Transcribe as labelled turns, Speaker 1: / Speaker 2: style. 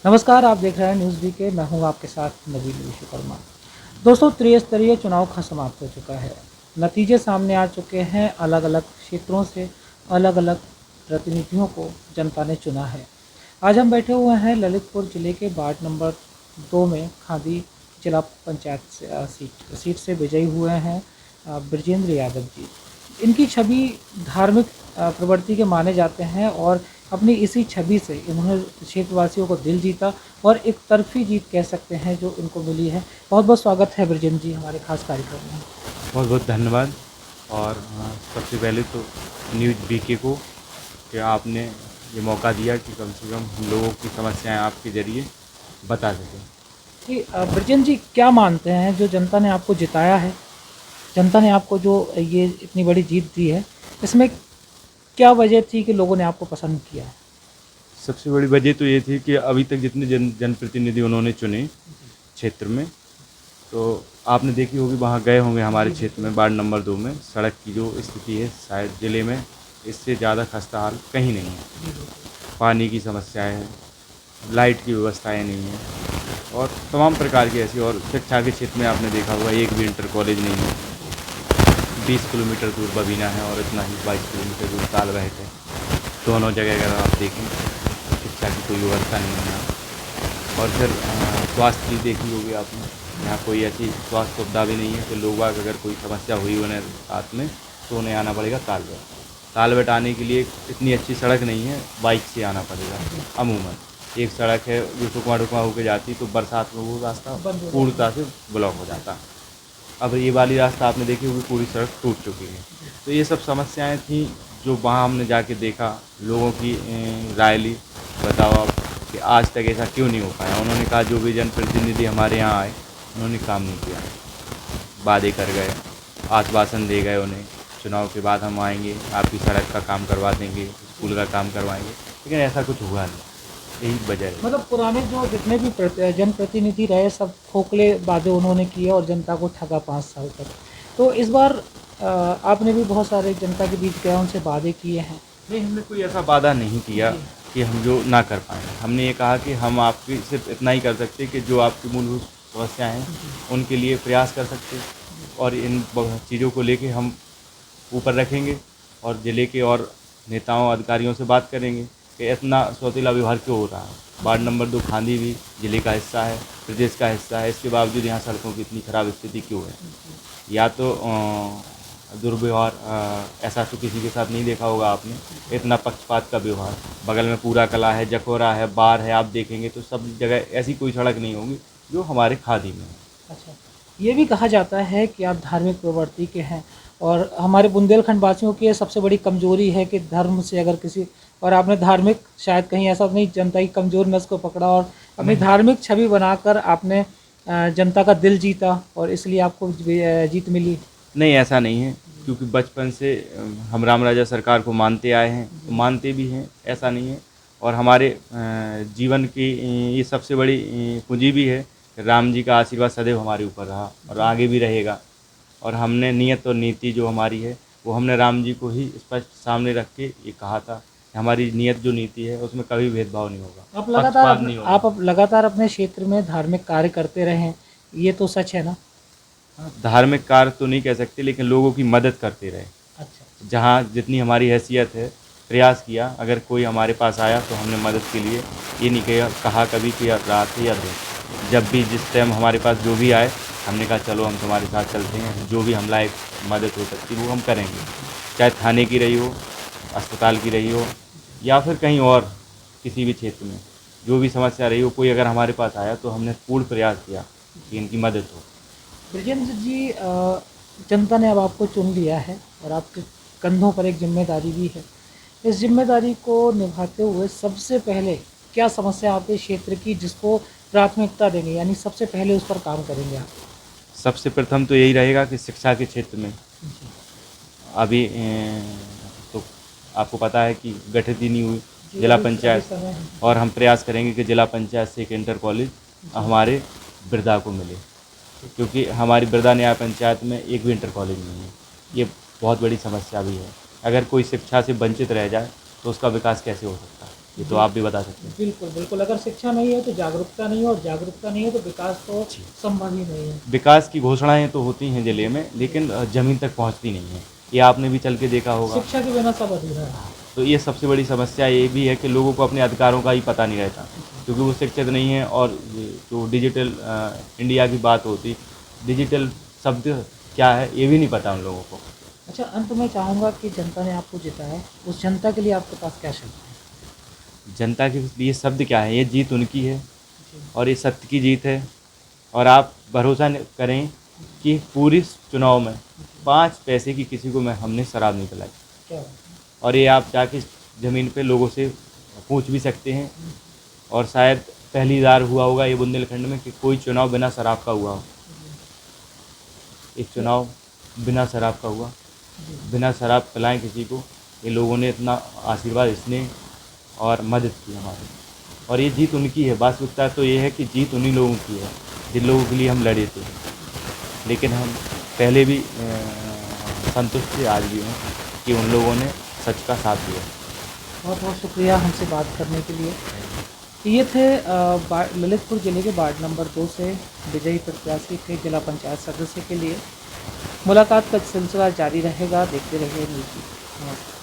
Speaker 1: नमस्कार, आप देख रहे हैं न्यूज़ वीके। मैं हूं आपके साथ नवीन विश्वकर्मा। दोस्तों, त्रिस्तरीय चुनाव का समाप्त हो चुका है। नतीजे सामने आ चुके हैं। अलग अलग क्षेत्रों से अलग अलग प्रतिनिधियों को जनता ने चुना है। आज हम बैठे हुए हैं ललितपुर जिले के वार्ड नंबर 2 में खादी जिला पंचायत से सीट से विजयी हुए हैं बृजेंद्र यादव जी। इनकी छवि धार्मिक प्रवृत्ति के माने जाते हैं और अपनी इसी छवि से इन्होंने क्षेत्रवासियों को दिल जीता और एक तरफी जीत कह सकते हैं जो इनको मिली है। बहुत बहुत स्वागत है बृजेंद्र जी हमारे खास कार्यक्रम में।
Speaker 2: बहुत बहुत धन्यवाद। और सबसे पहले तो न्यूज़ बीके को कि आपने ये मौका दिया कि कम से कम हम लोगों की समस्याएं आपके ज़रिए बता सकें।
Speaker 1: कि बृजेंद्र जी क्या मानते हैं जो जनता ने आपको जिताया है, जनता ने आपको जो ये इतनी बड़ी जीत दी है, इसमें क्या वजह थी कि लोगों ने आपको पसंद किया है?
Speaker 2: सबसे बड़ी वजह तो ये थी कि अभी तक जितने जनप्रतिनिधि उन्होंने चुने क्षेत्र में, तो आपने देखी होगी, वहाँ गए होंगे हमारे क्षेत्र में वार्ड नंबर 2 में सड़क की जो स्थिति है शायद ज़िले में इससे ज़्यादा खस्ता हाल कहीं नहीं है। पानी की समस्याएं हैं, लाइट की व्यवस्थाएं नहीं है और तमाम प्रकार की ऐसी। और शिक्षा के क्षेत्र में आपने देखा होगा एक भी इंटर कॉलेज नहीं है। 20 किलोमीटर दूर बबीना है और इतना ही 22 किलोमीटर दूर तालबहट है। दोनों जगह अगर आप देखें तो शिक्षा की कोई व्यवस्था नहीं है यहाँ। और फिर स्वास्थ्य की देखी होगी आपने, यहाँ कोई ऐसी स्वास्थ्य सुविधा भी नहीं है कि लोग अगर कोई समस्या हुई उन्हें रात में तो उन्हें आना पड़ेगा तालबहट। तालबहट आने के लिए इतनी अच्छी सड़क नहीं है, बाइक से आना पड़ेगा। अमूमन एक सड़क है जो टुकमा टुकमा होकर जाती, तो बरसात में वो रास्ता पूर्णतः से ब्लॉक हो जाता। अब ये वाली रास्ता आपने देखी होगी, पूरी सड़क टूट चुकी है। तो ये सब समस्याएं थी जो वहाँ हमने जाके देखा, लोगों की राय ली। बताओ आप कि आज तक ऐसा क्यों नहीं हो पाया। उन्होंने कहा जो भी जनप्रतिनिधि हमारे यहाँ आए उन्होंने काम नहीं किया, वादे कर गए, आश्वासन दे गए उन्हें, चुनाव के बाद हम आएंगे, आपकी सड़क का काम करवा देंगे, स्कूल का काम करवाएंगे, लेकिन ऐसा कुछ हुआ नहीं। यही वजह है।
Speaker 1: मतलब पुराने जो जितने भी जनप्रतिनिधि रहे सब खोखले वादे उन्होंने किए और जनता को ठगा 5 साल तक। तो इस बार आपने भी बहुत सारे जनता के बीच गया, उनसे वादे किए हैं।
Speaker 2: नहीं, हमने कोई ऐसा वादा नहीं किया कि हम जो ना कर पाएँ। हमने ये कहा कि हम आपकी सिर्फ इतना ही कर सकते कि जो आपकी मूलभूत समस्याएँ हैं उनके लिए प्रयास कर सकते, और इन चीज़ों को लेके हम ऊपर रखेंगे और ज़िले के और नेताओं अधिकारियों से बात करेंगे कि इतना सौतेला व्यवहार क्यों हो रहा है। वार्ड नंबर 2 खांदी भी ज़िले का हिस्सा है, प्रदेश का हिस्सा है, इसके बावजूद यहाँ सड़कों की इतनी ख़राब स्थिति क्यों है। या तो दुर्व्यवहार, ऐसा तो किसी के साथ नहीं देखा होगा आपने, इतना पक्षपात का व्यवहार। बगल में पूरा कला है, जखोरा है, बार है, आप देखेंगे तो सब जगह ऐसी कोई सड़क नहीं होगी जो हमारे खादी में है।
Speaker 1: अच्छा, ये भी कहा जाता है कि आप धार्मिक प्रवृत्ति के हैं और हमारे बुंदेलखंड वासियों की ये सबसे बड़ी कमजोरी है कि धर्म से अगर किसी, और आपने धार्मिक, शायद कहीं ऐसा नहीं, जनता की कमजोर नस को पकड़ा और अपनी धार्मिक छवि बनाकर आपने जनता का दिल जीता और इसलिए आपको जीत मिली।
Speaker 2: नहीं, ऐसा नहीं है, क्योंकि बचपन से हम राम राजा सरकार को मानते आए हैं, तो मानते भी हैं, ऐसा नहीं है। और हमारे जीवन की ये सबसे बड़ी पूंजी भी है कि राम जी का आशीर्वाद सदैव हमारे ऊपर रहा और आगे भी रहेगा। और हमने नियत और नीति जो हमारी है वो हमने राम जी को ही स्पष्ट सामने रख के ये कहा था कि हमारी नियत जो नीति है उसमें कभी भेदभाव नहीं होगा, पक्षपात नहीं होगा।
Speaker 1: आप लगातार अपने क्षेत्र में धार्मिक कार्य करते रहे हैं, ये तो सच है ना?
Speaker 2: धार्मिक कार्य तो नहीं कह सकते, लेकिन लोगों की मदद करते रहे।
Speaker 1: अच्छा।
Speaker 2: जहाँ जितनी हमारी हैसियत है प्रयास किया। अगर कोई हमारे पास आया तो हमने मदद के लिए ये नहीं कहा कभी कि रात है या दिन। जब भी जिस टाइम हमारे पास जो भी आए हमने कहा चलो हम तुम्हारे साथ चलते हैं, जो भी हम लायक मदद हो सकती वो हम करेंगे, चाहे थाने की रही हो, अस्पताल की रही हो, या फिर कहीं और किसी भी क्षेत्र में जो भी समस्या रही हो, कोई अगर हमारे पास आया तो हमने पूर्ण प्रयास किया कि इनकी मदद हो।
Speaker 1: बृजेंद्र जी, जनता ने अब आपको चुन लिया है और आपके कंधों पर एक जिम्मेदारी भी है। इस जिम्मेदारी को निभाते हुए सबसे पहले क्या समस्या आपके क्षेत्र की जिसको प्राथमिकता देंगे, यानी सबसे पहले उस पर काम करेंगे आप?
Speaker 2: सबसे प्रथम तो यही रहेगा कि शिक्षा के क्षेत्र में अभी तो आपको पता है कि गठित ही नहीं हुई जिला पंचायत, और हम प्रयास करेंगे कि जिला पंचायत से एक इंटर कॉलेज हमारे बिरदा को मिले, क्योंकि हमारी बिरदा न्याय पंचायत में एक भी इंटर कॉलेज नहीं है। ये बहुत बड़ी समस्या भी है। अगर कोई शिक्षा से वंचित रह जाए तो उसका विकास कैसे हो सकता है। ये तो आप भी बता सकते हैं।
Speaker 1: बिल्कुल बिल्कुल, अगर शिक्षा नहीं है तो जागरूकता नहीं है, और जागरूकता नहीं है तो विकास तो संभव ही नहीं है।
Speaker 2: विकास की घोषणाएं तो होती हैं जिले में, लेकिन ज़मीन तक पहुंचती नहीं है। ये आपने भी चल के देखा होगा।
Speaker 1: शिक्षा के बिना सब अधूरा है।
Speaker 2: तो ये सबसे बड़ी समस्या ये भी है कि लोगों को अपने अधिकारों का ही पता नहीं रहता, क्योंकि वो शिक्षित नहीं है। और ये जो डिजिटल इंडिया की बात होती, डिजिटल शब्द क्या है ये भी नहीं पता उन लोगों को।
Speaker 1: अच्छा, अंत में चाहूँगा कि जनता ने आपको जिताया, उस जनता के लिए आपके पास क्या शब्द है?
Speaker 2: जनता के लिए शब्द क्या है, ये जीत उनकी है
Speaker 1: जी।
Speaker 2: और ये सत्य की जीत है। और आप भरोसा करें कि पूरी चुनाव में 5 पैसे की किसी को हमने शराब नहीं पिलाई।
Speaker 1: क्या बात
Speaker 2: और ये आप जाके ज़मीन पे लोगों से पूछ भी सकते हैं। और शायद पहली बार हुआ होगा ये बुंदेलखंड में कि कोई चुनाव बिना शराब का हुआ हो। एक चुनाव बिना शराब का हुआ, बिना शराब पिलाएं किसी को। ये लोगों ने इतना आशीर्वाद, स्नेह और मदद की हमारी, और ये जीत उनकी है। वास्तविकता तो ये है कि जीत उन्हीं लोगों की है जिन लोगों के लिए हम लड़े थे। लेकिन हम पहले भी संतुष्ट थे, आज भी हैं कि उन लोगों ने सच का साथ दिया।
Speaker 1: बहुत बहुत शुक्रिया हमसे बात करने के लिए। ये थे ललितपुर जिले के वार्ड नंबर 2 से विजयी प्रत्याशी थे जिला पंचायत सदस्य के लिए। मुलाकात का सिलसिला जारी रहेगा, देखते रहिए न्यूज़। नमस्कार।